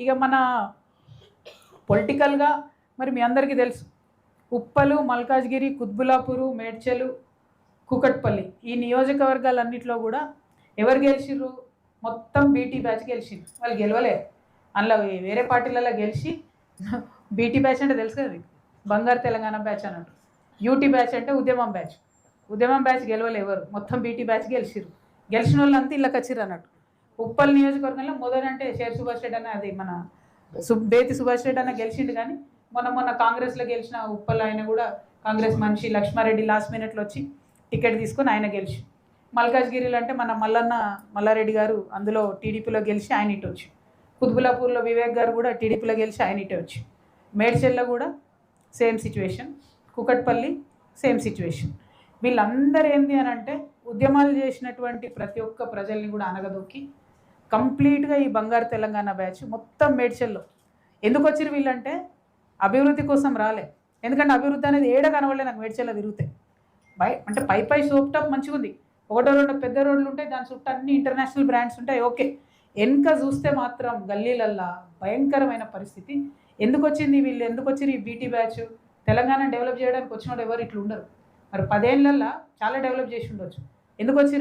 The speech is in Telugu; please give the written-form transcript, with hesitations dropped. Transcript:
ఇక మన పొలిటికల్గా మరి మీ అందరికీ తెలుసు, ఉప్పలు, మల్కాజ్గిరి, కుత్బులాపూరు, మేడ్చలు, కూకట్పల్లి ఈ నియోజకవర్గాలన్నింటిలో కూడా ఎవరు గెలిచిర్రు? మొత్తం బీటీ బ్యాచ్ గెలిచింది. వాళ్ళు గెలవలే, అందులో వేరే పార్టీలలో గెలిచి బీటీ బ్యాచ్ అంటే తెలుసు కదా, బంగారు తెలంగాణ బ్యాచ్ అన్నట్టు. యూటీ బ్యాచ్ అంటే ఉద్యమం బ్యాచ్. ఉద్యమం బ్యాచ్ గెలవలే ఎవరు, మొత్తం బీటీ బ్యాచ్ గెలిచిర్రు. గెలిచిన వాళ్ళు అంతా ఇళ్ళకి వచ్చిర్రు అన్నట్టు. ఉప్పల్ నియోజకవర్గంలో మొదలంటే షేర్ సుభాష్ రెడ్డి అన్న, అది మన బేతి సుభాష్ రెడ్డి అన్న గెలిచిండు. కానీ మొన్న కాంగ్రెస్లో గెలిచిన ఉప్పల్ ఆయన కూడా కాంగ్రెస్ మనిషి లక్ష్మారెడ్డి లాస్ట్ మినిట్లో వచ్చి టికెట్ తీసుకొని ఆయన గెలిచి. మల్కాజ్గిరిలో అంటే మన మల్లారెడ్డి గారు అందులో టీడీపీలో గెలిచి ఆయన ఇటు వచ్చి. కుత్బులాపూర్లో వివేక్ గారు కూడా టీడీపీలో గెలిచి ఆయన ఇటే వచ్చి. మేడ్చల్లో కూడా same situation, Kukatpally same situation. వీళ్ళందరూ ఏంటి అని అంటే ఉద్యమాలు చేసినటువంటి ప్రతి ఒక్క ప్రజల్ని కూడా అనగదొక్కి కంప్లీట్గా ఈ బంగారు తెలంగాణ బ్యాచ్ మొత్తం మేడ్చల్లో ఎందుకు వచ్చిరు వీళ్ళంటే అభివృద్ధి కోసం రాలే. ఎందుకంటే అభివృద్ధి అనేది ఏడ కనవలే నాకు మేడ్చల్లో తిరుగుతాయి. అంటే పై సోప్ టాప్ మంచిగా ఉంది, ఒకటో రెండో పెద్ద రోడ్లు ఉంటాయి, దాని చుట్టూ అన్ని ఇంటర్నేషనల్ బ్రాండ్స్ ఉంటాయి, ఓకే. వెనక చూస్తే మాత్రం గల్లీలల్లా భయంకరమైన పరిస్థితి. ఎందుకు వచ్చింది వీళ్ళు, ఎందుకు వచ్చింది ఈ బీటీ బ్యాచ్? తెలంగాణ డెవలప్ చేయడానికి వచ్చినోడు ఎవరు ఇట్లా ఉండరు. మరి 10 ఏళ్ళల్లో చాలా డెవలప్ చేసి ఉండొచ్చు. ఎందుకు వచ్చి